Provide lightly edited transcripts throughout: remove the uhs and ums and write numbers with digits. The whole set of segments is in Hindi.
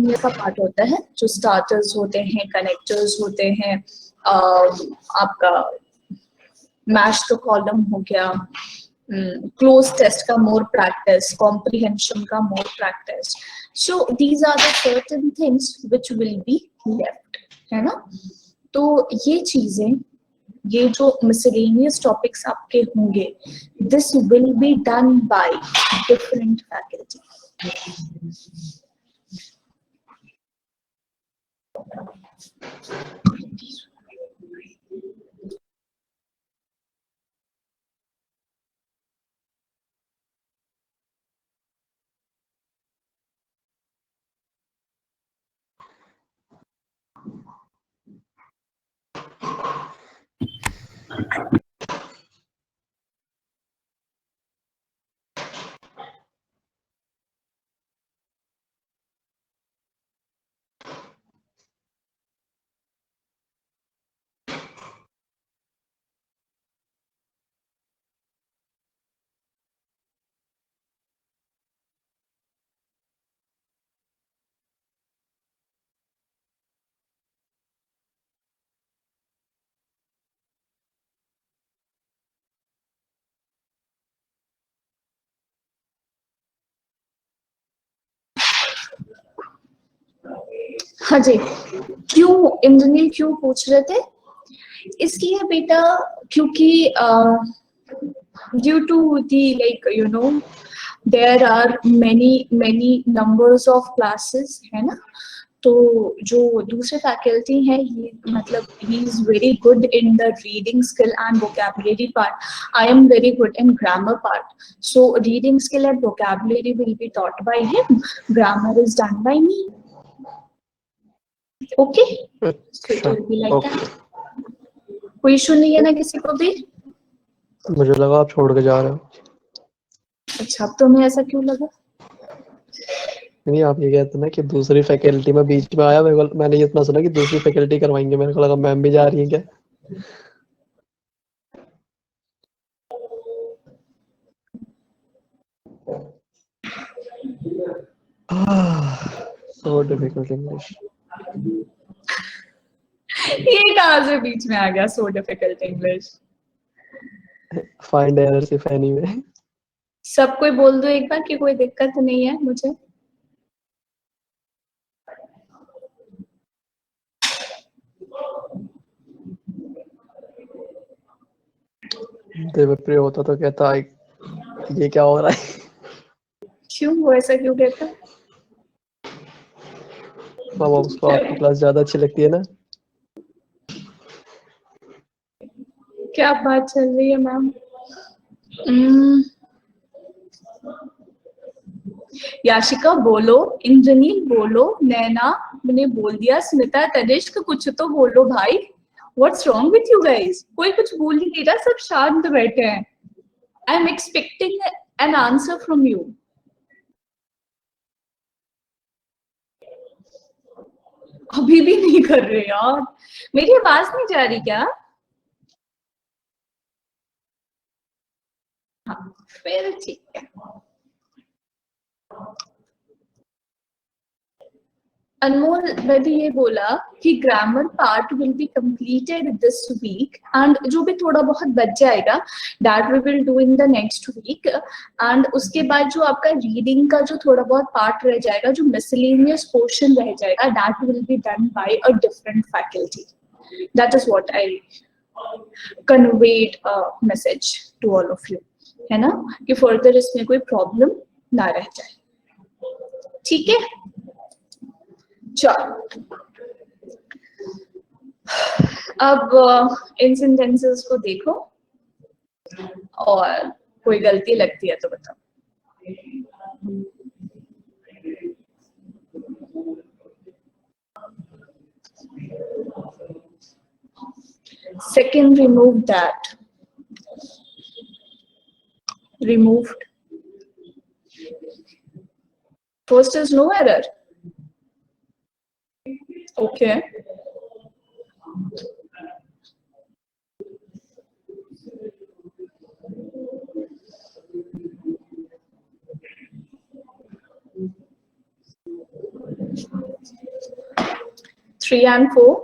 मिसलेनियस का पार्ट होता है, जो स्टार्टर्स होते हैं, कनेक्टर्स होते हैं, आपका मैच द कॉलम हो गया, क्लोज टेस्ट का मोर प्रैक्टिस, कॉम्प्रिहेंशन का more practice. So these are the certain things which will be left, है ना. तो ये चीजें, ये जो मिसलेनियस टॉपिक्स आपके होंगे, this will be done by different faculty. हाँ जी, क्यों इंजीनियर क्यों पूछ रहे थे? इसलिए बेटा क्योंकि due to the like you know there are many numbers of classes, है ना. तो जो दूसरे फैकल्टी है, ये मतलब he is very good in the reading skill and vocabulary part. I am very good in grammar part. So reading skill and vocabulary will be taught by him. Grammar is done by me. Okay? So it will be like that. कोई इशू नहीं है ना किसी को भी? मुझे लगा आप छोड़ के जा रहे हो. अच्छा, अब तुम्हें ऐसा क्यों लगा? नहीं, आप ये कहते ना कि दूसरी फैकल्टी में बीच में आया, मैंने इतना सुना कि दूसरी फैकल्टी करवाएंगे, मेरे को लगा मैम भी जा रही है क्या. So difficult English. ये कहाँ से बीच में आ गया so difficult English? Find errors if anyway. सब कोई बोल दो एक बार कि कोई दिक्कत नहीं है मुझे. देवप्रिय होता तो कहता ये क्या हो रहा है. क्यों वो ऐसा क्यों कहता? बाबा उसको आपकी क्लास ज्यादा अच्छी लगती है ना. क्या बात चल रही है मैम? याशिका बोलो, इंद्रनील बोलो, नैना ने बोल दिया, स्मिता, तनिष्क कुछ तो बोलो भाई. What's wrong with you guys? कोई कुछ बोल ही नहीं रहा, सब शांत बैठे हैं. I am expecting an answer from you. अभी भी नहीं कर रहे यार. मेरी आवाज नहीं जा रही क्या? हाँ, फिर ठीक है. अनमोल मैंने ये बोला कि grammar part will be completed this week, and जो भी थोड़ा बहुत बच जाएगा that we will do in the next week. And उसके बाद जो आपका रीडिंग का जो थोड़ा बहुत पार्ट रह जाएगा, जो मिसलेनियस पोर्शन रह जाएगा, that will be done by a different faculty. That is what I conveyed a message to all of you, है ना, कि फर्दर इसमें कोई प्रॉब्लम ना रह जाए. ठीक है, चलो. अब इन सेंटेंसेस को देखो और कोई गलती लगती है तो बताओ. Second, remove that. Removed. First is no error. Okay. 3 and 4.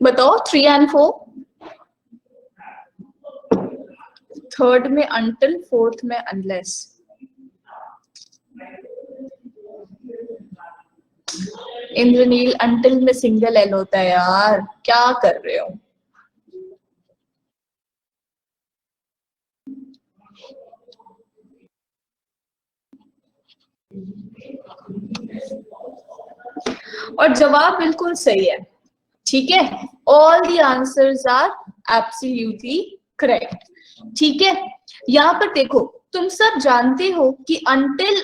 बताओ 3 and 4. थर्ड में until, फोर्थ में unless. इंद्रनील until में सिंगल एल होता है यार, क्या कर रहे हो? और जवाब बिल्कुल सही है, ठीक है. All the answers are absolutely correct, ठीक है. यहाँ पर देखो, तुम सब जानते हो कि until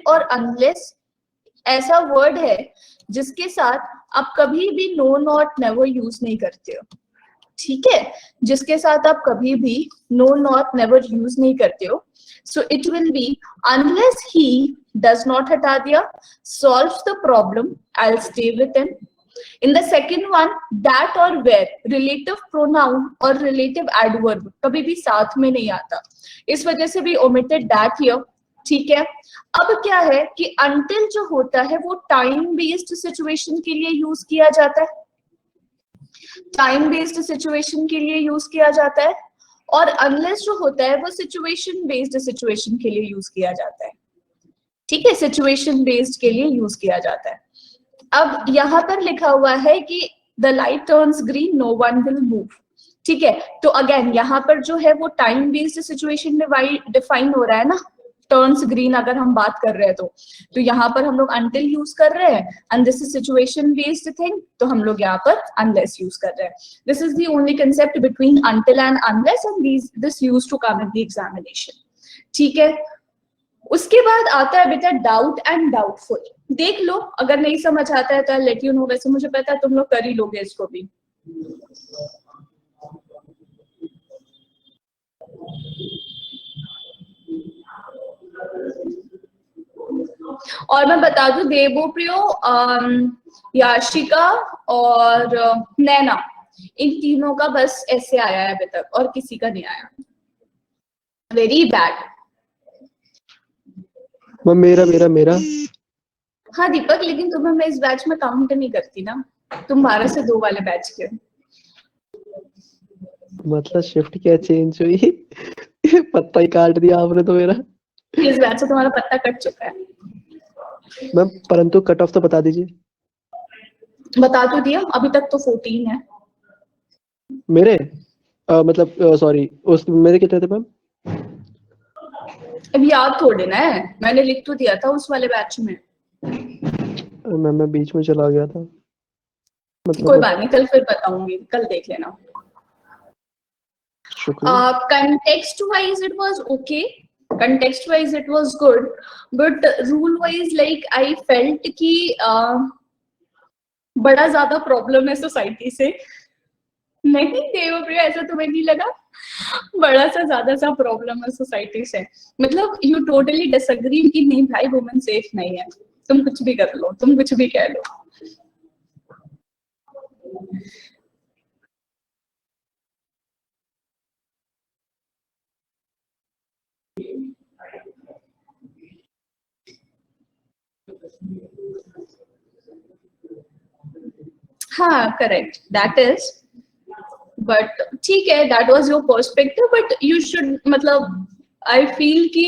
और unless ऐसा वर्ड है जिसके साथ आप कभी भी नो नॉट नेवर यूज नहीं करते हो, ठीक है. जिसके साथ आप कभी भी नो नॉट नेवर यूज नहीं करते हो. So it will be unless he does not, हटा दिया, solves the problem, I'll stay with him. In the second one, that or where, relative pronoun और relative adverb कभी भी साथ में नहीं आता, इस वजह से भी omitted that here, ठीक है. अब क्या है कि until जो होता है वो टाइम बेस्ड सिचुएशन के लिए यूज किया जाता है, टाइम बेस्ड सिचुएशन के लिए यूज किया जाता है. और अनलेस जो होता है वो सिचुएशन बेस्ड सिचुएशन के लिए यूज किया जाता है, ठीक है. सिचुएशन बेस्ड के लिए यूज किया जाता है. अब यहाँ पर लिखा हुआ है कि the light turns green, no one will move, ठीक है. तो अगेन यहाँ पर जो है वो टाइम बेस्ड सिचुएशन डिफाइन हो रहा है ना. टर्न्स ग्रीन अगर हम बात कर रहे हैं तो यहाँ पर हम लोग until यूज कर रहे हैं, and this is situation based thing, तो हम लोग यहाँ पर unless यूज कर रहे हैं. This is the only concept between until and unless, and this used to come in the examination, ठीक है. उसके बाद आता है बेटा डाउट एंड डाउटफुल. देख लो, अगर नहीं समझ आता है तो लेट यू नो. वैसे मुझे पता है तुम लोग कर ही लोगे इसको भी. और मैं बता दूं, देवोप्रियो, याशिका और नैना, इन तीनों का बस ऐसे आया है अभी तक, और किसी का नहीं आया. Very bad. मेरा मेरा मेरा हाँ दीपक, लेकिन तुम्हें मैं इस बैच में काउंट नहीं करती ना, तुम 12 से 2 वाले बैच के. मतलब शिफ्ट क्या चेंज हुई? पत्ता ही काट दिया आपने तो मेरा. इस बैच से तुम्हारा पत्ता कट चुका है. मैम परंतु कट ऑफ तो बता दीजिए. बता तो दिया, अभी तक तो 14 है मेरे मतलब सॉरी, उस मेरे कितने थे मैम? अब याद थोड़े ना है, मैंने लिख तो दिया था उस वाले बैच में. मैम मैं बीच में चला गया था. कोई बात नहीं, कल फिर बताऊंगी, कल देख लेना. Context wise it was okay, context wise it was good, but rule wise like I felt कि बड़ा ज्यादा प्रॉब्लम है सोसाइटी से. नहीं देवप्रिया, ऐसा तुम्हें नहीं लगा? बड़ा सा ज्यादा सा प्रॉब्लम है सोसाइटी से. मतलब यू टोटली डिसएग्री कि नहीं भाई वुमेन सेफ नहीं है, तुम कुछ भी कर लो, तुम कुछ भी कह लो. हाँ करेक्ट, दैट इज, बट ठीक है, that was your perspective, but you should, मतलब आई फील कि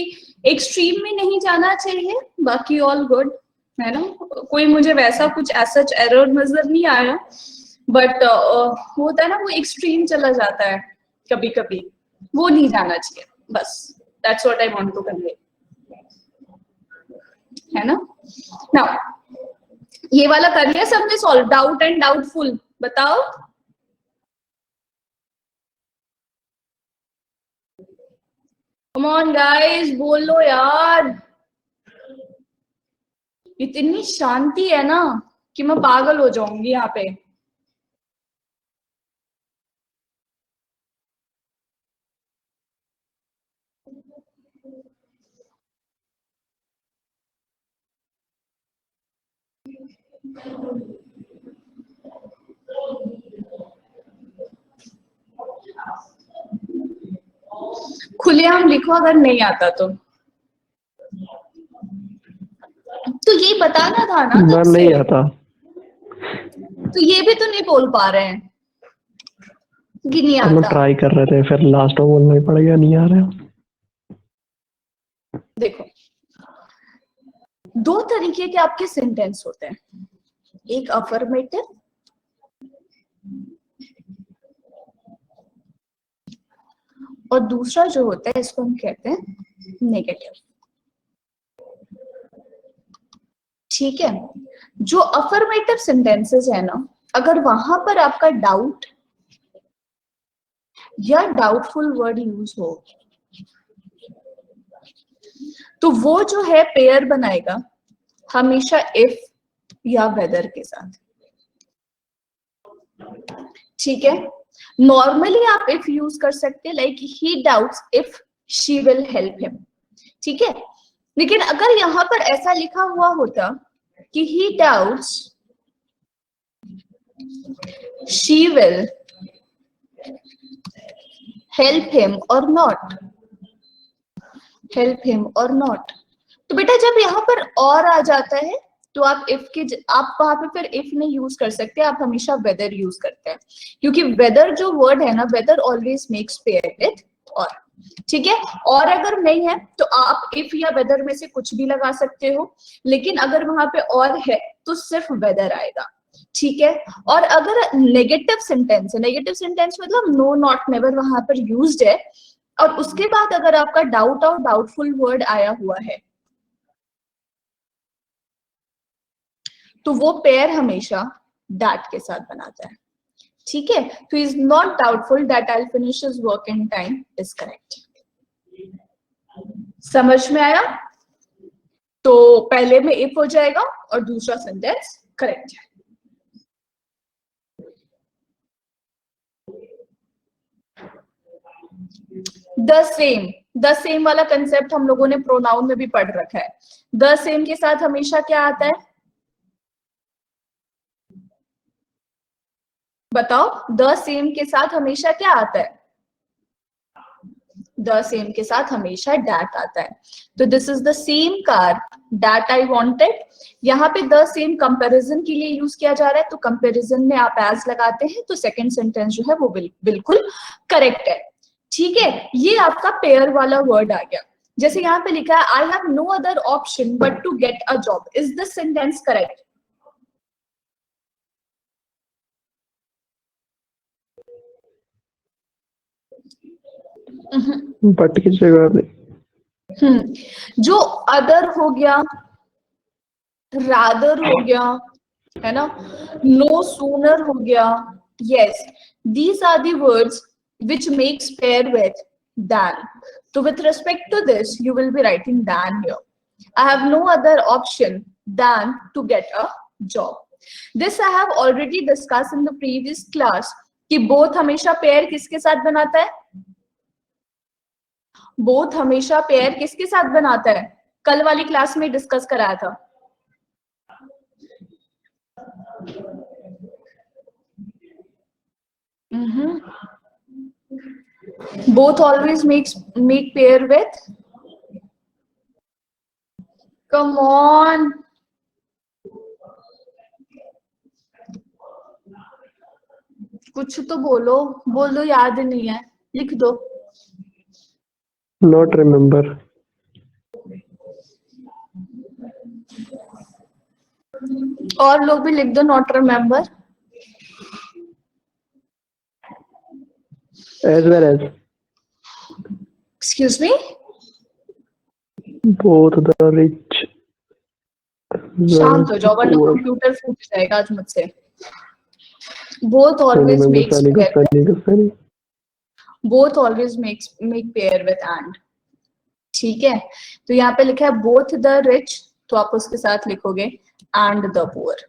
एक्सट्रीम में नहीं जाना चाहिए. बाकी ऑल गुड है ना, कोई मुझे वैसा कुछ ऐसा एरर नजर नहीं आया, बट होता है ना वो एक्सट्रीम चला जाता है कभी कभी, वो नहीं जाना चाहिए. बस that's what I want to convey, है ना. नाउ ये वाला कर लिया सबने सॉल्व, डाउट एंड डाउटफुल. बताओ. कम ऑन गाइस, बोलो यार. इतनी शांति है ना कि मैं पागल हो जाऊंगी यहाँ पे. खुलेआम लिखो अगर नहीं आता तो ये बताना था ना मैम तुमसे। नहीं आता। तो ये भी तो नहीं बोल पा रहे हैं कि नहीं हम आता। ट्राई कर रहे थे, फिर लास्ट में बोलना ही पड़ गया नहीं आ रहा। देखो, दो तरीके के आपके सेंटेंस होते हैं, एक अफर्मेटिव और दूसरा जो होता है इसको हम कहते हैं नेगेटिव। ठीक है, जो अफर्मेटिव सेंटेंसेस है ना, अगर वहां पर आपका डाउट या डाउटफुल वर्ड यूज हो तो वो जो है पेयर बनाएगा हमेशा इफ या वेदर के साथ। ठीक है, नॉर्मली आप इफ यूज कर सकते हैं, like he doubts if she will help him. ठीक है, लेकिन अगर यहां पर ऐसा लिखा हुआ होता कि ही doubts she will help him और नॉट, हेल्प हिम और नॉट, तो बेटा जब यहाँ पर और आ जाता है तो आप इफ के आप वहां पे फिर इफ नहीं यूज कर सकते, आप हमेशा वेदर यूज करते हैं, क्योंकि वेदर जो वर्ड है ना, whether always makes pair with और। ठीक है, और अगर नहीं है तो आप इफ या वेदर में से कुछ भी लगा सकते हो, लेकिन अगर वहां पे और है तो सिर्फ वेदर आएगा। ठीक है, और अगर नेगेटिव सेंटेंस है, नेगेटिव सेंटेंस मतलब नो नॉट नेवर वहां पर यूज्ड है, और उसके बाद अगर आपका डाउट और डाउटफुल वर्ड आया हुआ है तो वो पेयर हमेशा दैट के साथ बनाता है। ठीक है, तो is not doubtful that I will finish his work in time is correct. समझ में आया? तो पहले में इफ हो जाएगा और दूसरा सेंटेंस करेक्ट है। द सेम वाला कंसेप्ट हम लोगों ने प्रोनाउन में भी पढ़ रखा है। द सेम के साथ हमेशा क्या आता है बताओ? द सेम के साथ हमेशा क्या आता है? द सेम के साथ हमेशा डैट आता है। तो this is the same car that I wanted. यहाँ पे द सेम कंपैरिजन के लिए यूज किया जा रहा है, तो कंपैरिजन में आप एज लगाते हैं तो सेकंड सेंटेंस जो है वो बिल्कुल करेक्ट है। ठीक है, ये आपका पेयर वाला वर्ड आ गया। जैसे यहाँ पे लिखा है I have no other option but to get a job, is this sentence correct? But की जगह पे जो अदर हो गया, रादर हो गया, है ना, नो सूनर हो गया, yes, these are the words which makes pair with than. So with respect to this, you will be writing than here. I have no other option than to get a job. This I have already discussed in the previous class कि both हमेशा pair किसके साथ बनाता है? बोथ हमेशा पेयर किसके साथ बनाता है? कल वाली क्लास में डिस्कस कराया था। Both always make pair with, come on, कुछ तो बोलो, बोल दो, याद नहीं है, लिख दो। Not remember. और लोग भी लिख दो not remember. As well as. Excuse me, both the rich. शांत हो जाओ वरना कंप्यूटर फूट जाएगा आज मुझसे। Both always makes pair, both always make pair with and. ठीक है, तो यहाँ पे लिखा है बोथ द रिच, तो आप उसके साथ लिखोगे एंड द पुअर।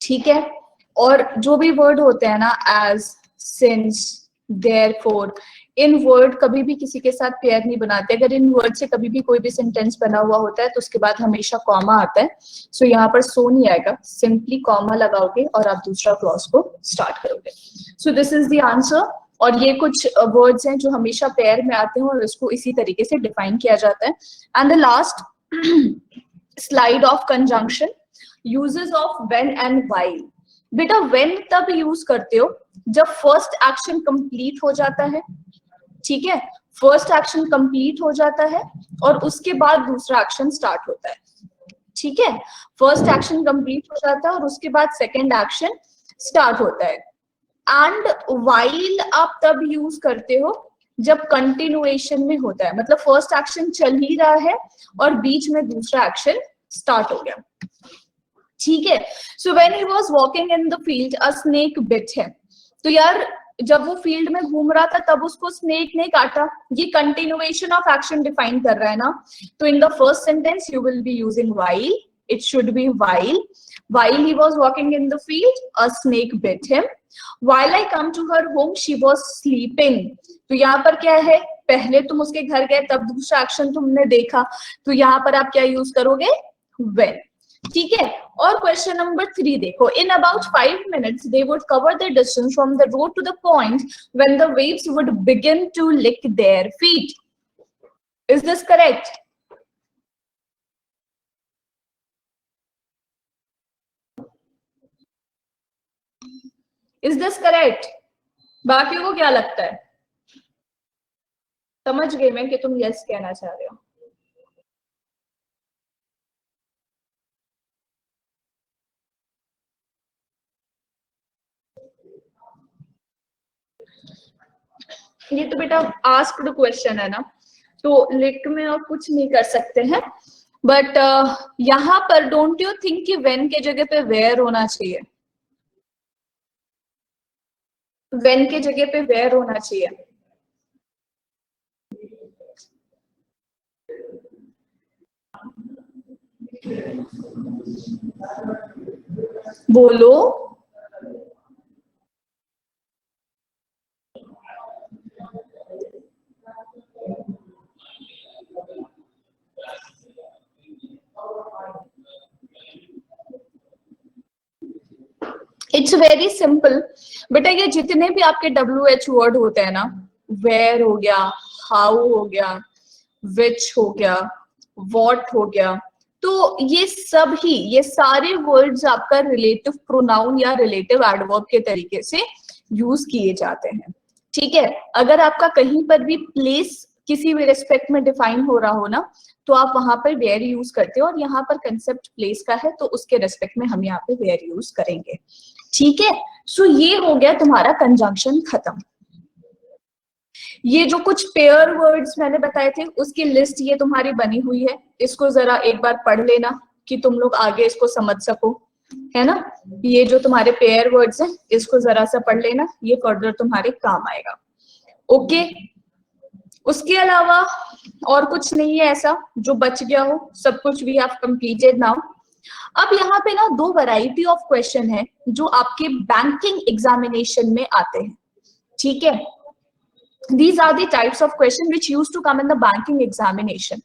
ठीक है, और जो भी वर्ड होते हैं ना, एज, सिंस, देयरफॉर, इन वर्ड कभी भी किसी के साथ पेयर नहीं बनाते। अगर इन वर्ड से कभी भी कोई भी सेंटेंस बना हुआ होता है तो उसके बाद हमेशा कॉमा आता है। सो यहाँ पर सो नहीं आएगा, सिंपली कॉमा लगाओगे और आप दूसरा क्लॉज को स्टार्ट करोगे। सो दिस इज द आंसर। और ये कुछ वर्ड्स हैं जो हमेशा पेयर में आते हैं और इसको इसी तरीके से डिफाइन किया जाता है। And the last slide of conjunction, uses of when and while. बेटा व्हेन तब यूज करते हो जब फर्स्ट एक्शन कंप्लीट हो जाता है, ठीक है, फर्स्ट एक्शन कंप्लीट हो जाता है और उसके बाद दूसरा एक्शन स्टार्ट होता है, ठीक है, फर्स्ट एक्शन कंप्लीट हो जाता है और उसके बाद सेकंड एक्शन स्टार्ट होता है। एंड व्हाइल आप तब यूज करते हो जब कंटिन्यूएशन में होता है, मतलब फर्स्ट एक्शन चल ही रहा है और बीच में दूसरा एक्शन स्टार्ट हो गया, ठीक है। So when he was walking in the field a snake bit him. तो यार जब वो फील्ड में घूम रहा था तब उसको स्नेक ने काटा, ये कंटिन्यूएशन ऑफ एक्शन डिफाइन कर रहा है ना। तो in the first sentence you will be using while, it should be while. While he was walking in the field, a snake bit him. While I come to her home, she was sleeping. तो यहाँ पर क्या है, पहले तुम उसके घर गए तब दूसरा एक्शन तुमने देखा, तो यहाँ पर आप क्या यूज करोगे, when, ठीक है। और क्वेश्चन नंबर 3 देखो, in about 5 minutes they would cover the distance from the road to the point when the waves would begin to lick their feet. Is this correct? Is this correct? बाकियों को क्या लगता है? समझ गई मैं कि तुम यस कहना चाह रहे हो। ये तो बेटा आस्क्ड क्वेश्चन है ना, तो लिख में और कुछ नहीं कर सकते हैं। बट यहाँ पर डोंट यू थिंक कि व्हेन के जगह पे वेयर होना चाहिए, व्हेन के जगह पे वेयर होना चाहिए। बोलो। इट्स वेरी सिंपल बेटा, ये जितने भी आपके WH वर्ड होते हैं ना, वेयर हो गया, हाउ हो गया, विच हो गया, वॉट हो गया, तो ये सब ही, ये सारे वर्ड्स आपका रिलेटिव प्रोनाउन या रिलेटिव एडवर्ब के तरीके से यूज किए जाते हैं, ठीक है। अगर आपका कहीं पर भी प्लेस किसी भी रेस्पेक्ट में डिफाइन हो रहा हो ना, तो आप वहां पर वेयर यूज करते हो, और यहाँ पर कंसेप्ट प्लेस का है तो उसके रेस्पेक्ट में हम यहाँ पे वेयर यूज करेंगे, ठीक है। सो ये हो गया तुम्हारा कंजंक्शन खत्म। ये जो कुछ पेयर वर्ड्स मैंने बताए थे उसकी लिस्ट ये तुम्हारी बनी हुई है, इसको जरा एक बार पढ़ लेना कि तुम लोग आगे इसको समझ सको, है ना। ये जो तुम्हारे पेयर वर्ड्स हैं इसको जरा सा पढ़ लेना, ये फर्दर तुम्हारे काम आएगा, ओके। उसके अलावा और कुछ नहीं है ऐसा जो बच गया हो, सब कुछ वी हैव कंप्लीटेड नाउ। अब यहाँ पे ना 2 वैरायटी ऑफ क्वेश्चन है जो आपके बैंकिंग एग्जामिनेशन में आते हैं, ठीक है। These are the types of question which used to come in the banking examination.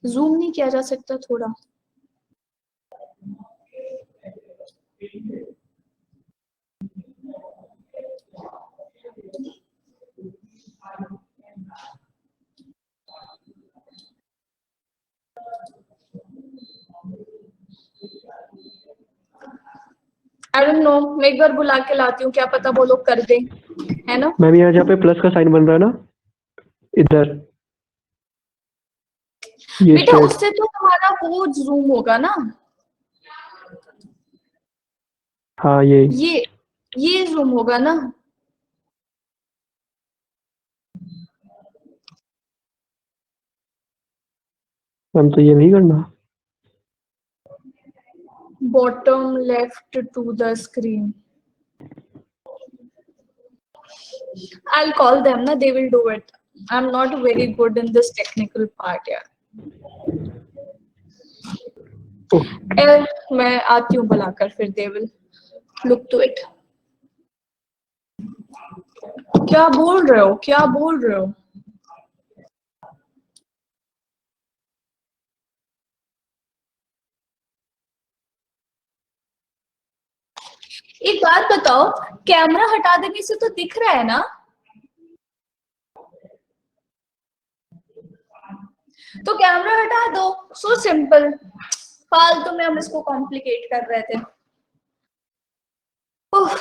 Zoom नहीं किया जा सकता थोड़ा? I don't know, मैं एक बार बुला के लाती हूँ, क्या पता वो लोग कर दें, है ना। मैम यहाँ जहाँ पे प्लस का साइन बन रहा है ना, इधर ये बेटा उससे तो हमारा वो जूम होगा ना। हाँ ये जूम होगा ना। मैम तो ये नहीं करना। Bottom left to the screen. I'll call them na, they will do it. I'm not very good in this technical part, yeah. मैं आती हूँ बुलाकर, फिर they will look to it. क्या बोल रहे हो, क्या बोल रहे हो? एक बात बताओ, कैमरा हटा देने से तो दिख रहा है ना? तो कैमरा हटा दो, सो सिंपल। फालतू में हम इसको कॉम्प्लिकेट कर रहे थे। उफ,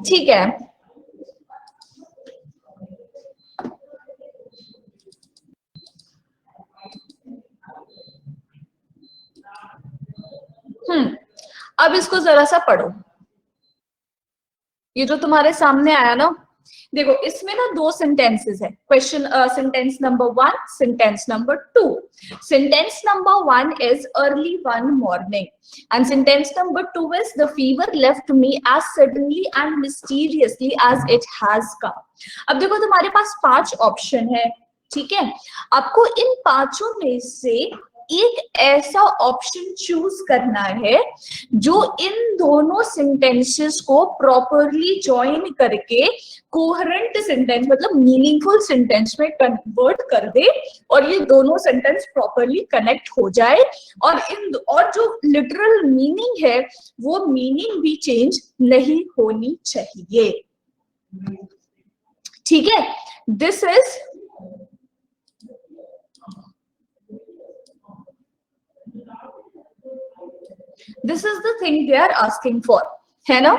ठीक है। अब इसको जरा सा पढ़ो। ये जो तुम्हारे सामने आया ना, देखो इसमें ना दो सेंटेंसेस है। Question sentence number 1, sentence number 2। Sentence number 1 is early one morning and sentence number 2 is the fever left me as suddenly and mysteriously as it has come. अब देखो तुम्हारे पास 5 ऑप्शन है, ठीक है? आपको इन पांचों में से एक ऐसा ऑप्शन चूज करना है जो इन दोनों सेंटेंसेस को प्रॉपरली ज्वाइन करके कोहेरेंट सेंटेंस मतलब मीनिंगफुल सेंटेंस में कन्वर्ट कर दे और ये दोनों सेंटेंस प्रॉपरली कनेक्ट हो जाए और जो लिटरल मीनिंग है वो मीनिंग भी चेंज नहीं होनी चाहिए। ठीक है? This is the thing they are asking for, है ना?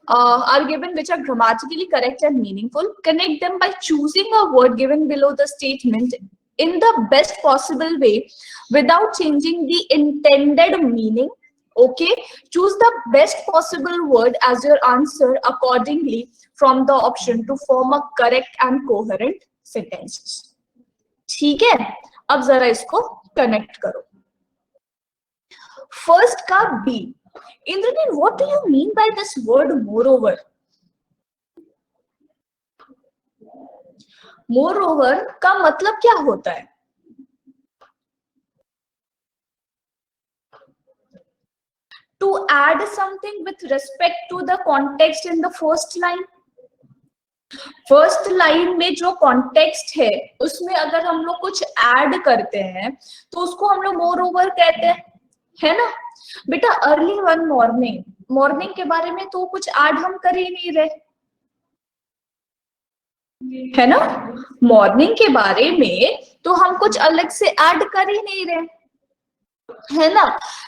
Are given which are grammatically correct and meaningful. Connect them by choosing a word given below the statement in the best possible way without changing the intended meaning. Okay, choose the best possible word as your answer accordingly from the option to form a correct and coherent sentences. ठीक है? अब जरा इसको कनेक्ट करो। फर्स्ट का B. Indranil, what do you mean by this word moreover? Moreover का मतलब क्या होता है? To add something with respect to the context in the first line. First line में जो कॉन्टेक्स्ट है उसमें अगर हम लोग कुछ ऐड करते हैं तो उसको हम लोग मोर ओवर कहते हैं, है ना? बेटा अर्ली वन मॉर्निंग, मॉर्निंग के बारे में तो कुछ ऐड हम कर ही नहीं रहे, है ना? मॉर्निंग के बारे में तो हम कुछ अलग से ऐड कर ही नहीं रहे, है ना?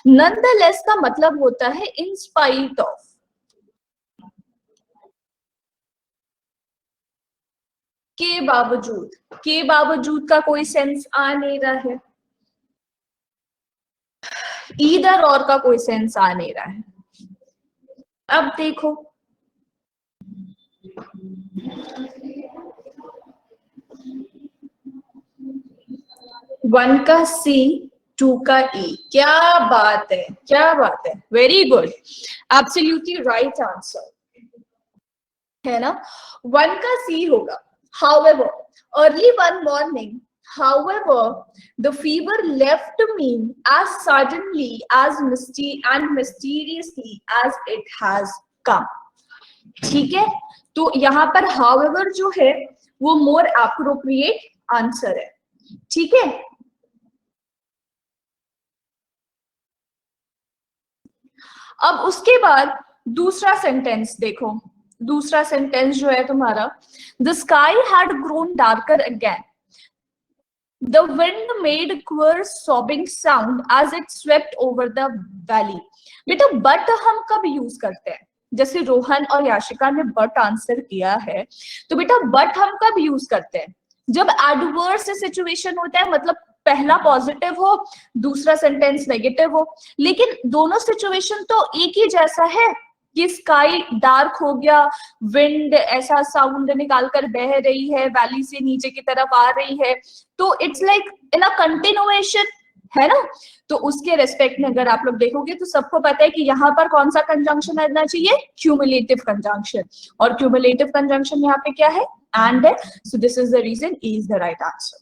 नॉनदलेस का मतलब होता है इन स्पाइट ऑफ। के बावजूद का कोई सेंस आ नहीं रहा है, ईदर और का कोई सेंस आ नहीं रहा है। अब देखो वन का सी, 2 का ई। क्या बात है, क्या बात है, very good, absolutely right answer, है ना? 1 का सी होगा। However, early one morning, however, the fever left me as suddenly as mysteriously as it has come. ठीक है? तो यहाँ पर however जो है वो more appropriate आंसर है, ठीक है? अब उसके बाद दूसरा सेंटेंस देखो। दूसरा सेंटेंस जो है तुम्हारा, the sky had grown darker again, the wind made queer sobbing sound as it swept over the valley. बेटा बट हम कब यूज करते हैं? जैसे रोहन और याशिका ने बट आंसर किया है, तो बेटा बट हम कब यूज करते हैं? जब एडवर्स सिचुएशन होता है, मतलब पहला पॉजिटिव हो दूसरा सेंटेंस नेगेटिव हो। लेकिन दोनों सिचुएशन तो एक ही जैसा है कि स्काई डार्क हो गया, विंड ऐसा साउंड निकाल कर बह रही है, वैली से नीचे की तरफ आ रही है, तो it's like in a continuation, है ना? तो उसके रेस्पेक्ट में अगर आप लोग देखोगे तो सबको पता है कि यहाँ पर कौन सा कंजंक्शन आना चाहिए? क्यूमुलेटिव कंजंक्शन, और क्यूमुलेटिव कंजंक्शन यहाँ पे क्या है? एंड है। So this is the reason, E is the right answer,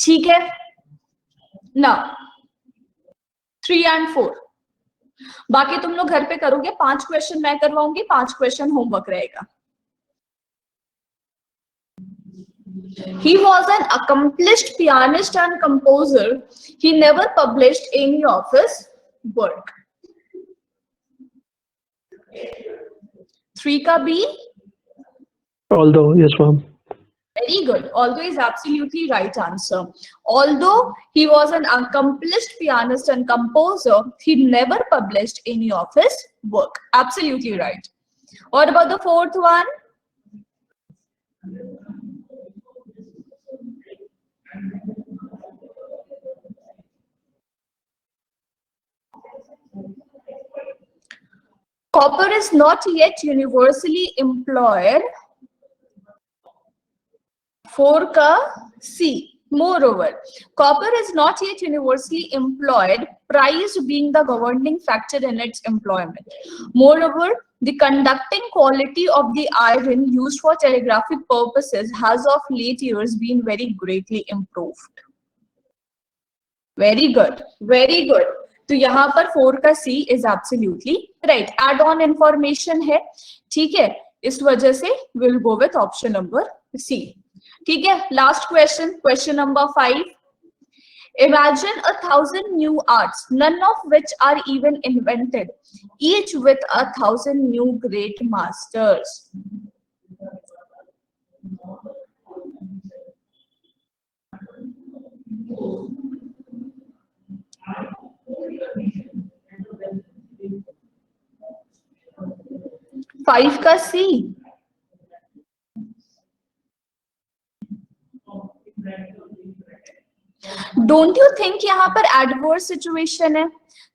ठीक है ना? 3 and 4 बाकी तुम लोग घर पे करोगे, 5 क्वेश्चन मैं करवाऊंगी, 5 क्वेश्चन होमवर्क रहेगा। He was an accomplished pianist and composer. He never published any of his work. 3 का B. Although, yes ma'am. Very good. Although is absolutely right answer. Although he was an accomplished pianist and composer, he never published any of his work. Absolutely right. What about the fourth one? Copper is not yet universally employed. 4 का C. Moreover, copper is not yet universally employed, price being the governing factor in its employment. Moreover, the conducting quality of the iron used for telegraphic purposes has of late years been very greatly improved. Very good, very good. तो यहाँ पर 4 का C is absolutely right. Add on information है, ठीक है, इस वजह से we'll go with option number C. ठीक है, last question, question number 5. Imagine 1,000 new arts, none of which are even invented, each with 1,000 new great masters. Five का C. डोंट यू थिंक यहाँ पर एडवर्स सिचुएशन है?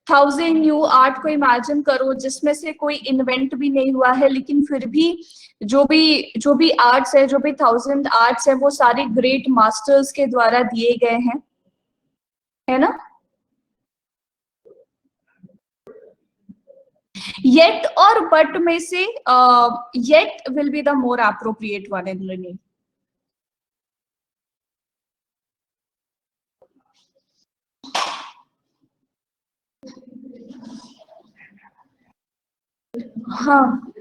1,000 न्यू आर्ट को इमेजिन करो जिसमें से कोई इन्वेंट भी नहीं हुआ है, लेकिन फिर भी जो भी आर्ट्स है, जो भी 1,000 आर्ट्स है, वो सारे ग्रेट मास्टर्स के द्वारा दिए गए हैं, है ना? येट और बट में से yet will be the more appropriate one in learning. हाँ,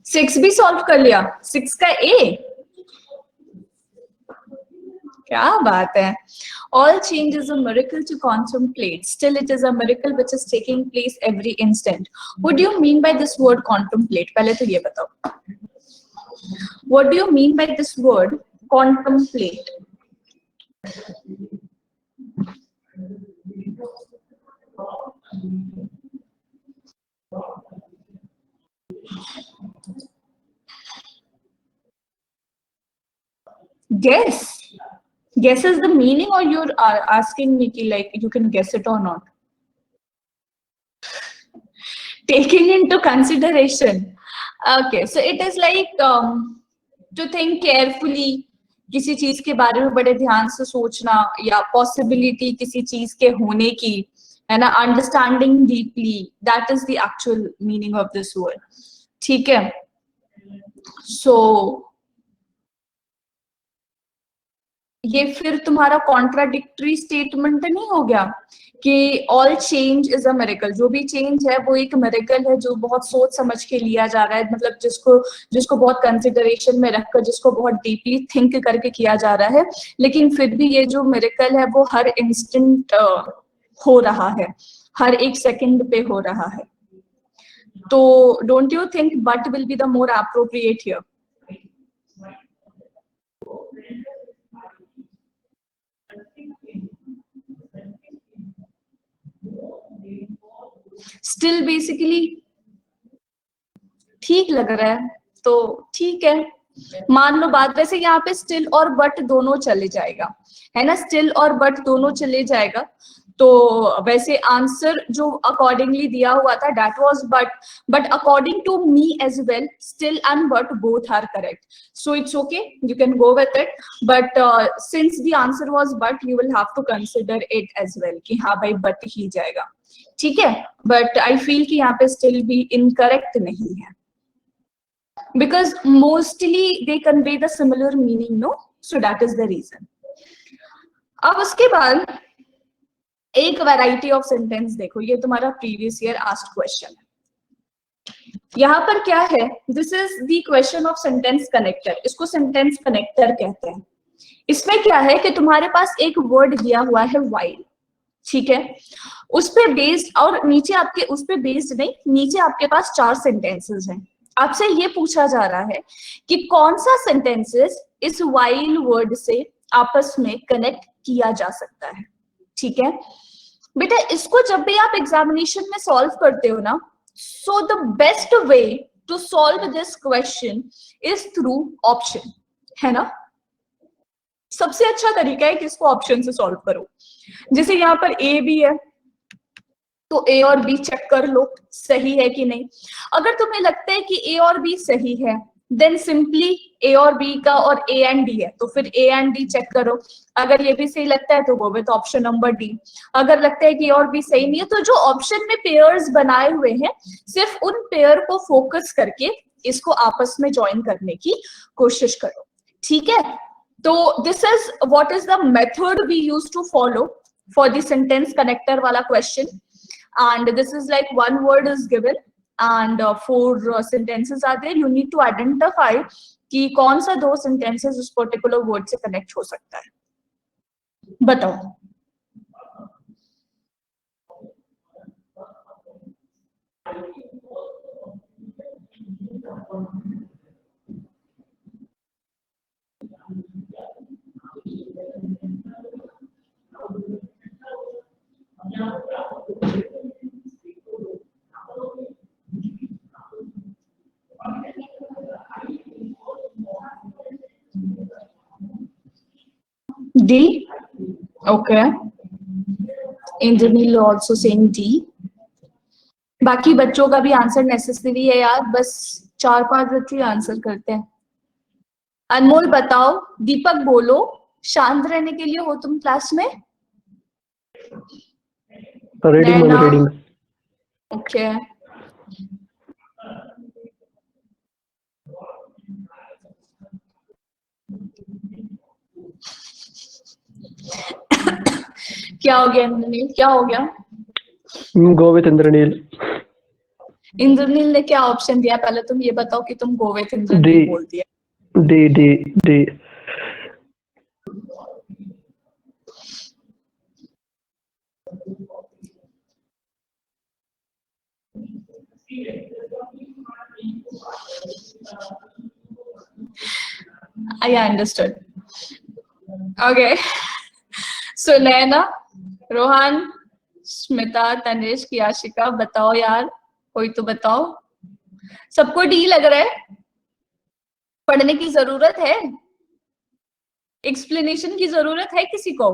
सिक्स भी सॉल्व कर लिया. 6 का A. क्या बात है. All change is a miracle to contemplate. Still, it is a miracle which is taking place every instant. What do you mean by this word contemplate? पहले तो ये बताओ. What do you mean by this word contemplate? Guess. Guess is the meaning, or you're asking me ki, like, you can guess it or not? Taking into consideration. Okay, so it is like to think carefully. किसी चीज के बारे में बड़े ध्यान से सोचना, या पॉसिबिलिटी किसी चीज के होने की, है ना? Understanding deeply, that is the actual meaning of this word. ठीक है. सो ये फिर तुम्हारा कॉन्ट्राडिक्टरी स्टेटमेंट नहीं हो गया कि all change is a miracle? जो भी चेंज है वो एक मिरेकल है, जो बहुत सोच समझ के लिया जा रहा है, मतलब जिसको बहुत कंसिडरेशन में रखकर, जिसको बहुत डीपली थिंक करके किया जा रहा है, लेकिन फिर भी ये जो मिरेकल है वो हर इंस्टेंट हो रहा है, हर एक सेकंड पे हो रहा है. तो don't you think but will be the more appropriate here? Still basically ठीक लग रहा है तो ठीक है, मान लो बात. वैसे यहाँ पे स्टिल और बट दोनों चले जाएगा, है ना? स्टिल और बट दोनों चले जाएगा. तो वैसे आंसर जो अकॉर्डिंगली दिया हुआ था that was but according to me as well still and but both are correct, so it's okay, you can go with it, but since the answer was but you will have to consider it as well कि हाँ भाई बट ही जाएगा, ठीक है। बट आई फील कि यहाँ पे स्टिल भी इनकरेक्ट नहीं है, because mostly they convey the similar meaning, no, so that is the reason. अब उसके बाद एक वैरायटी ऑफ सेंटेंस देखो, ये तुम्हारा प्रीवियस ईयर आस्क्ड क्वेश्चन है। यहाँ पर क्या है, this is the question of sentence connector, इसको सेंटेंस कनेक्टर कहते हैं। इसमें क्या है कि तुम्हारे पास एक वर्ड दिया हुआ है व्हाइल, ठीक है, उस पे बेस्ड, और नीचे आपके उस पे बेस्ड नहीं, नीचे आपके पास 4 सेंटेंसेस हैं। आपसे ये पूछा जा रहा है कि कौन सा सेंटेंसेस इस व्हाइल वर्ड से आपस में कनेक्ट किया जा सकता है, ठीक है। बेटा इसको जब भी आप एग्जामिनेशन में सॉल्व करते हो ना, so the best way to solve this question is through option, है ना। सबसे अच्छा तरीका है कि इसको ऑप्शन से सॉल्व करो। जैसे यहाँ पर ए बी है तो ए और बी चेक कर लो सही है कि नहीं। अगर तुम्हें लगता है कि ए और बी सही है देन सिंपली ए और बी का और ए एंड डी है तो फिर ए एंड डी चेक करो। अगर ये भी सही लगता है तो go with option number D. अगर लगता है कि ए और बी सही नहीं है तो जो ऑप्शन में पेयर्स बनाए हुए हैं सिर्फ उन पेयर को फोकस करके इसको आपस में ज्वाइन करने की कोशिश करो, ठीक है। तो this is what is the method we use to follow for the sentence connector वाला क्वेश्चन। And this is like one word is given and 4 sentences are there. You need to identify कि कौन सा 2 sentences उस particular word से connect हो सकता है, बताओ। D, okay. Indranil also saying D. बाकी बच्चों का भी आंसर नेसेसरी है यार, बस 4-5 बच्चे आंसर करते हैं। अनमोल बताओ, दीपक बोलो, शांत रहने के लिए हो तुम क्लास में? रीडिंग। ओके क्या हो गया इंद्रनील, क्या हो गया? Go with Indranil. इंद्रनील ने क्या ऑप्शन दिया, पहले तुम ये बताओ कि तुम गो विथ इंद्रनील बोल दिया। D D D. I understood. Okay. So नैना, रोहन, स्मिता, तनिष, याशिका बताओ यार, कोई तो बताओ। सबको डी लग रहा है? पढ़ने की जरूरत है? एक्सप्लेनेशन की जरूरत है किसी को?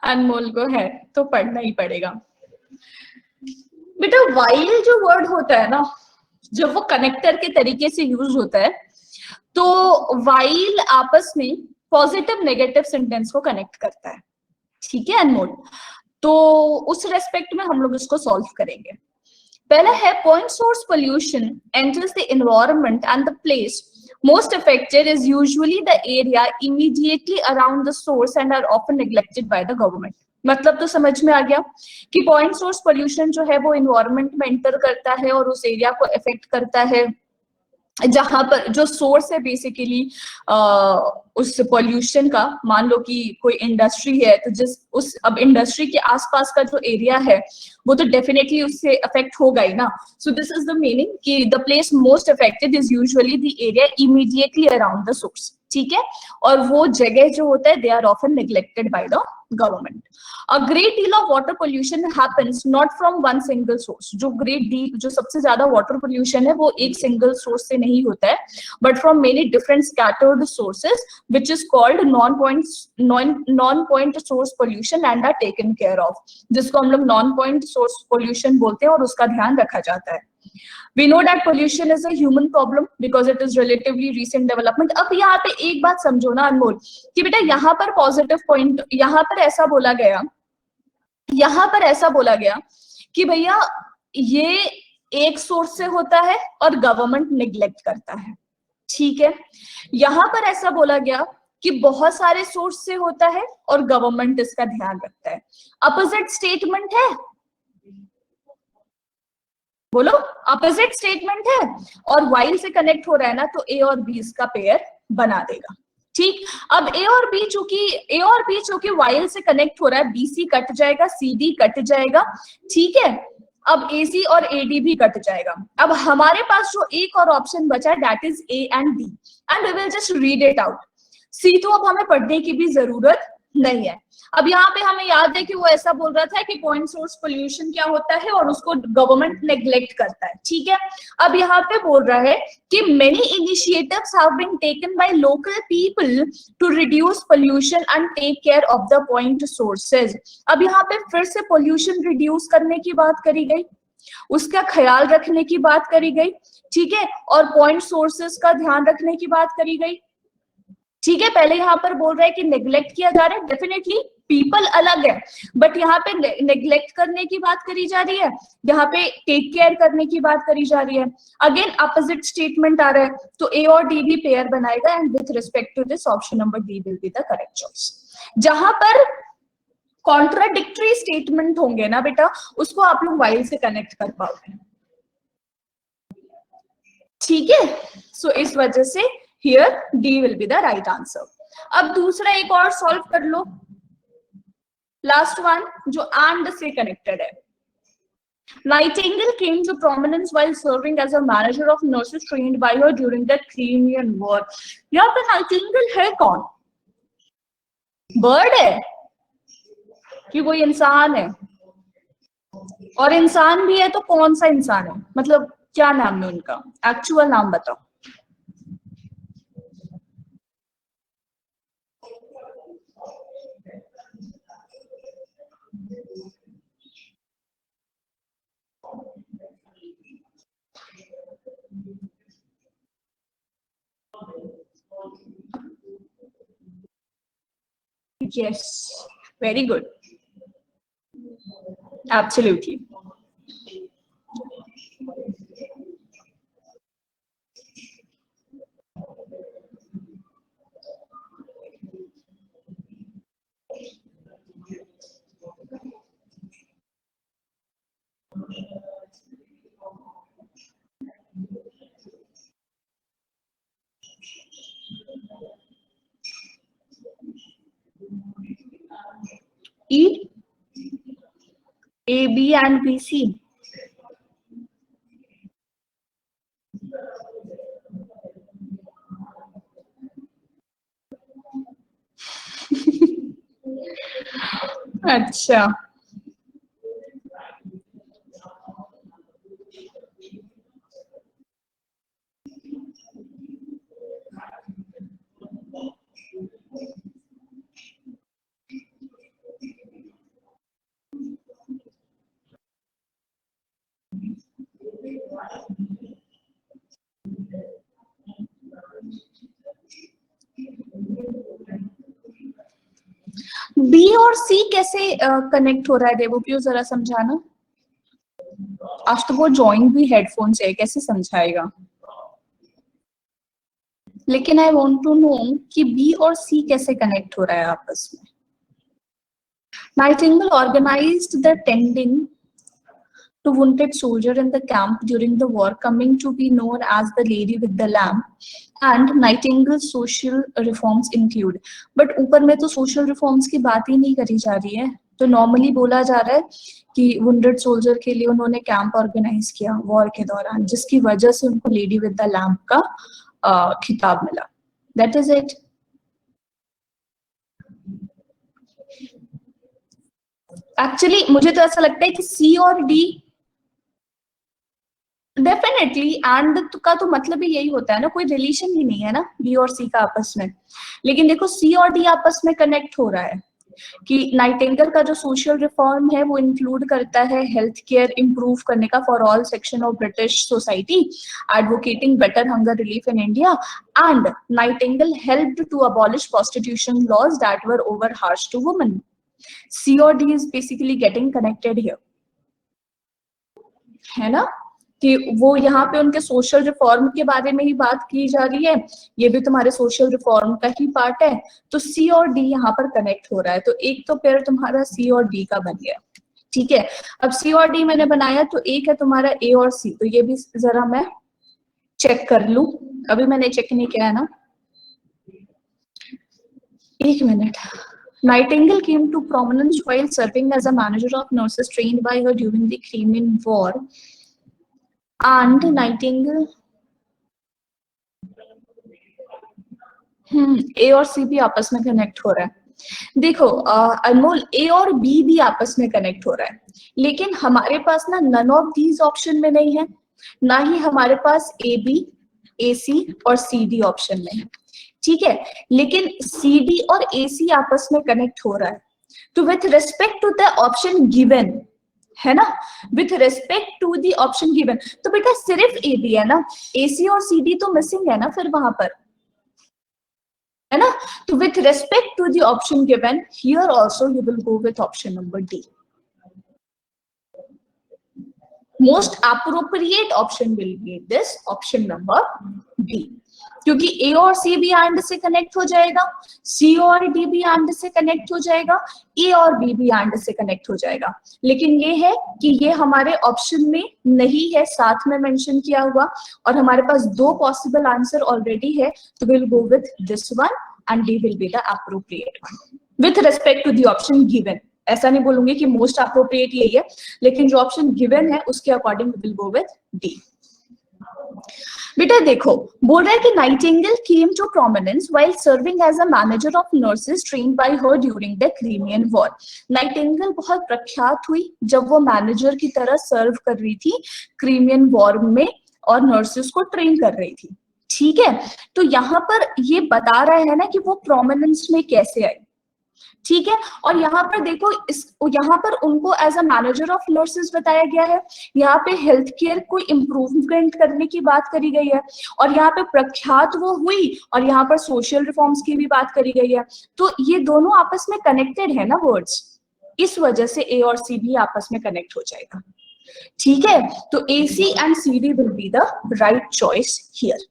अनमोल को है तो पढ़ना ही पड़ेगा। बेटा वाइल जो वर्ड होता है ना, जब वो कनेक्टर के तरीके से यूज होता है तो वाइल आपस में पॉजिटिव नेगेटिव सेंटेंस को कनेक्ट करता है, ठीक है अनमोल। तो उस रेस्पेक्ट में हम लोग इसको सॉल्व करेंगे। पहला है point source pollution enters the environment and the place most affected is usually the area immediately around the source and are often neglected by the government। मतलब तो समझ में आ गया कि पॉइंट सोर्स पोल्यूशन जो है वो इन्वायरमेंट में एंटर करता है और उस एरिया को इफेक्ट करता है जहां पर जो सोर्स है बेसिकली उस पोल्यूशन का। मान लो कि कोई इंडस्ट्री है तो जिस उस अब इंडस्ट्री के आसपास का जो एरिया है वो तो डेफिनेटली उससे अफेक्ट होगा ही ना। So this is the meaning कि the place most affected is usually the area immediately around the source, ठीक है, और वो जगह जो होता है they are often neglected by the government. A great deal of water pollution happens not from one single source. जो ग्रेट डील, जो सबसे ज्यादा वाटर पोल्यूशन है वो एक सिंगल सोर्स से नहीं होता है, but from many different scattered sources which is called non point source pollution and are taken care of. जिसको हम लोग नॉन पॉइंट सोर्स पोल्यूशन बोलते हैं और उसका ध्यान रखा जाता है. We know that pollution is a human problem because it is relatively recent development. अब यहाँ पे एक बात समझो ना अनमोल, कि बेटा यहाँ पर पॉजिटिव पॉइंट, यहाँ पर ऐसा बोला गया कि भैया ये एक सोर्स से होता है और गवर्नमेंट निग्लेक्ट करता है, ठीक है. यहाँ पर ऐसा बोला गया कि बहुत सारे सोर्स से होता है और गवर्नमेंट इसका ध्यान रखता है. अपोजिट स्टेटमेंट है, बोलो अपोजिट स्टेटमेंट है, और वाइल से कनेक्ट हो रहा है ना, तो ए और बी इसका पेयर बना देगा. ठीक, अब ए और बी चूंकि वाइल से कनेक्ट हो रहा है, बीसी कट जाएगा, सीडी कट जाएगा, ठीक है. अब एसी और एडी भी कट जाएगा. अब हमारे पास जो एक और ऑप्शन बचा है that is A and D, and we will just read it out. See तो अब हमें पढ़ने की भी जरूरत नहीं है. अब यहाँ पे हमें याद है कि वो ऐसा बोल रहा था कि पॉइंट सोर्स पोल्यूशन क्या होता है और उसको गवर्नमेंट नेग्लेक्ट करता है, ठीक है. अब यहाँ पे बोल रहा है कि many initiatives have been taken by local people to reduce pollution and take care of the point sources. अब यहाँ पे फिर से पोल्यूशन रिड्यूस करने की बात करी गई, उसका ख्याल रखने की बात करी गई, ठीक है, और पॉइंट सोर्सेज का ध्यान रखने की बात करी गई, ठीक है. पहले यहाँ पर बोल रहा है कि नेग्लेक्ट किया जा रहा है, डेफिनेटली पीपल अलग है, बट यहाँ पे नेग्लेक्ट करने की बात करी जा रही है, यहाँ पे टेक केयर करने की बात करी जा रही है. अगेन अपोजिट स्टेटमेंट आ रहा है, तो ए और डी भी पेयर बनाएगा, and with respect to this option number D will be the correct choice. जहां पर कॉन्ट्राडिक्टरी स्टेटमेंट होंगे ना बेटा, उसको आप लोग वाइल से कनेक्ट कर पाओगे, ठीक है. सो इस वजह से here D will be the right answer. अब दूसरा एक और सॉल्व कर लो, लास्ट वन जो and से कनेक्टेड है. Nightingale came to prominence while serving as a manager of nurses trained by her during the Crimean War. यहाँ पे Nightingale है कौन? बर्ड है कि कोई इंसान है? और इंसान भी है तो कौन सा इंसान है, मतलब क्या नाम है उनका, एक्चुअल नाम बताओ. Yes, very good. Absolutely. E, A, B and B, C. अच्छा, बी और सी कैसे कनेक्ट हो रहा है देवोप्रियो, जरा समझाना. आज तो वो जॉइंट भी हेडफोन से है, कैसे समझाएगा. लेकिन आई वांट टू नो कि बी और सी कैसे कनेक्ट हो रहा है आपस में. Nightingale organized the tending to wounded soldier in the camp during the war, coming to be known as the Lady with the Lamp. And Nightingale's social reforms include. But ऊपर में तो social reforms की बात ही नहीं करी जा रही है, तो नॉर्मली बोला जा रहा है कि wounded soldier के लिए उन्होंने कैंप ऑर्गेनाइज किया वॉर के दौरान, जिसकी वजह से उनको लेडी विद द लैम्प का खिताब मिला. That is it. एक्चुअली मुझे तो ऐसा लगता है कि सी और डी डेफिनेटली, एंड का तो मतलब ही यही होता है ना, कोई रिलेशन ही नहीं है ना बी और सी का आपस में। लेकिन देखो सी और डी आपस में कनेक्ट हो रहा है कि नाइटिंगेल का जो सोशल रिफॉर्म है वो इंक्लूड करता है हेल्थ केयर इंप्रूव करने का for all section of British society, advocating better hunger relief in India, and Nightingale helped to abolish prostitution laws that were over harsh to women. C और D is basically getting connected here, है ना, कि वो यहाँ पे उनके सोशल रिफॉर्म के बारे में ही बात की जा रही है, ये भी तुम्हारे सोशल रिफॉर्म का ही पार्ट है, तो सी और डी यहाँ पर कनेक्ट हो रहा है। तो एक तो पेयर तुम्हारा सी और डी का बन गया, ठीक है। अब सी और डी मैंने बनाया तो एक है तुम्हारा ए और सी, तो ये भी जरा मैं चेक कर लूं, अभी मैंने चेक नहीं किया है ना, एक minute. Nightingale came to prominence while serving as a manager of nurses trained by her during the Crimean War. And Nightingale ए और सी भी आपस में कनेक्ट हो रहा है। देखो अनमोल, ए और बी भी आपस में कनेक्ट हो रहा है, लेकिन हमारे पास ना नन ऑफ दीज ऑप्शन में नहीं है, ना ही हमारे पास ए बी, ए सी और सी डी ऑप्शन में है, ठीक है। लेकिन सी डी और ए सी आपस में कनेक्ट हो रहा है, तो with respect to the option given, है ना, with respect to the option given, तो बेटा सिर्फ ए बी है ना, ए सी और सी डी तो मिसिंग है ना फिर वहां पर, है ना। तो with respect to the option given here also you will go with option number D. Most appropriate option will be this option number D, क्योंकि ए और सी भी एंड से कनेक्ट हो जाएगा, सी और डी भी एंड से कनेक्ट हो जाएगा, ए और बी भी एंड से कनेक्ट हो जाएगा। लेकिन ये है कि ये हमारे ऑप्शन में नहीं है साथ में मेंशन किया हुआ, और हमारे पास दो पॉसिबल आंसर ऑलरेडी है, तो will go with this one and D will be the appropriate one with respect to the option given. ऐसा नहीं बोलूंगी कि मोस्ट अप्रोप्रिएट यही है, लेकिन जो ऑप्शन गिवन है उसके according will go with D. बेटा देखो, बोल रहा है कि Nightingale came to prominence while serving as a manager of nurses trained by her during the Crimean war. Nightingale बहुत प्रख्यात हुई जब वो मैनेजर की तरह सर्व कर रही थी क्रीमियन वॉर में और नर्सेस को ट्रेन कर रही थी, ठीक है। तो यहाँ पर ये बता रहा है ना कि वो प्रोमिनेंस में कैसे आई, ठीक है। और यहाँ पर देखो, यहाँ पर उनको as a manager of nurses बताया गया है, यहाँ पे हेल्थ केयर को इम्प्रूवमेंट करने की बात करी गई है, और यहाँ पे प्रख्यात वो हुई, और यहाँ पर सोशल रिफॉर्म्स की भी बात करी गई है। तो ये दोनों आपस में कनेक्टेड है ना वर्ड्स, इस वजह से ए और सी भी आपस में कनेक्ट हो जाएगा, ठीक है। तो A C and C D will be the right choice here.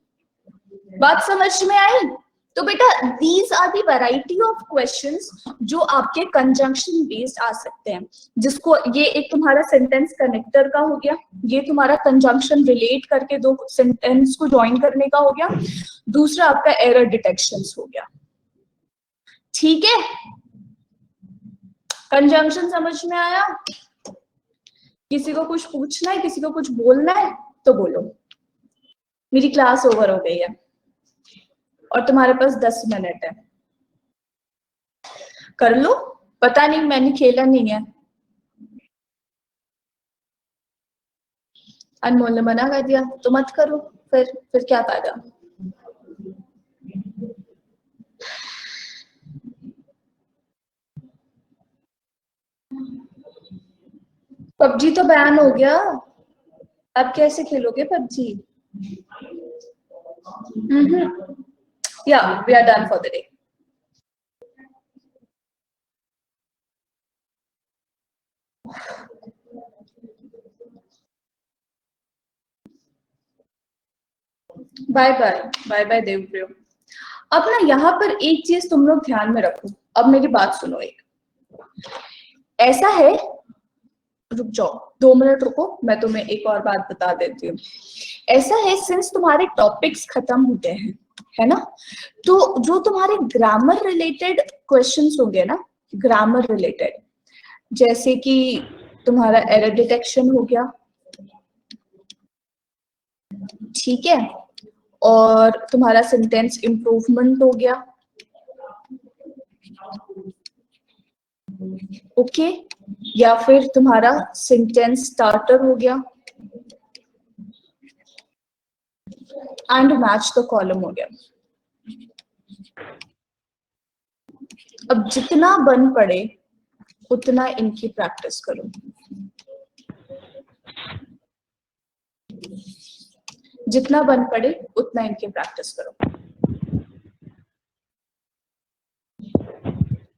बात समझ में आई? तो बेटा these are the variety of questions जो आपके कंजंक्शन बेस्ड आ सकते हैं, जिसको ये एक तुम्हारा सेंटेंस कनेक्टर का हो गया, ये तुम्हारा कंजंक्शन रिलेट करके दो सेंटेंस को ज्वाइन करने का हो गया, दूसरा आपका एरर डिटेक्शन हो गया, ठीक है। कंजंक्शन समझ में आया? किसी को कुछ पूछना है, किसी को कुछ बोलना है तो बोलो। मेरी क्लास ओवर हो गई है और तुम्हारे पास 10 मिनट है, कर लो। पता नहीं, मैंने खेला नहीं है, अनमोल ने मना कर दिया तो मत करो, फिर क्या फायदा। पबजी तो बैन हो गया, अब कैसे खेलोगे PUBG? Yeah, we are done for the day. Bye bye bye bye Devpriyo. अब ना यहाँ पर एक चीज तुम लोग ध्यान में रखो, अब मेरी बात सुनो। एक ऐसा है, रुक जाओ 2 मिनट रुको, मैं तुम्हें एक और बात बता देती हूँ। ऐसा है, सिंस तुम्हारे टॉपिक्स खत्म हो गए हैं, है ना, तो जो तुम्हारे ग्रामर रिलेटेड क्वेश्चंस होंगे ना, ग्रामर रिलेटेड, जैसे कि तुम्हारा एरर डिटेक्शन हो गया, ठीक है, और तुम्हारा सेंटेंस इम्प्रूवमेंट हो गया। ओके, या फिर तुम्हारा सेंटेंस स्टार्टर हो गया एंड मैच द कॉलम हो गया। अब जितना बन पड़े उतना इनकी प्रैक्टिस करो। जितना बन पड़े उतना इनकी प्रैक्टिस करो।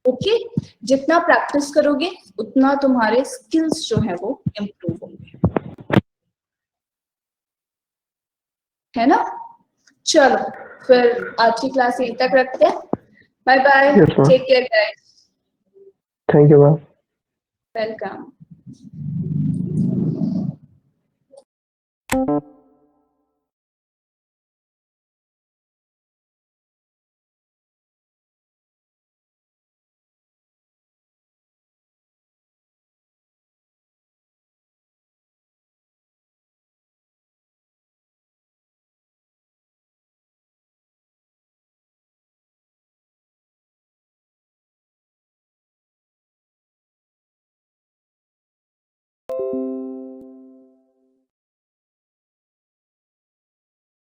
ओके, जितना प्रैक्टिस करोगे उतना तुम्हारे स्किल्स जो है वो इम्प्रूव होंगे, है ना। चलो फिर आज की क्लास यहीं तक रखते हैं। Bye bye, Yes, ma'am. Take care guys. Thank you, ma'am. Welcome.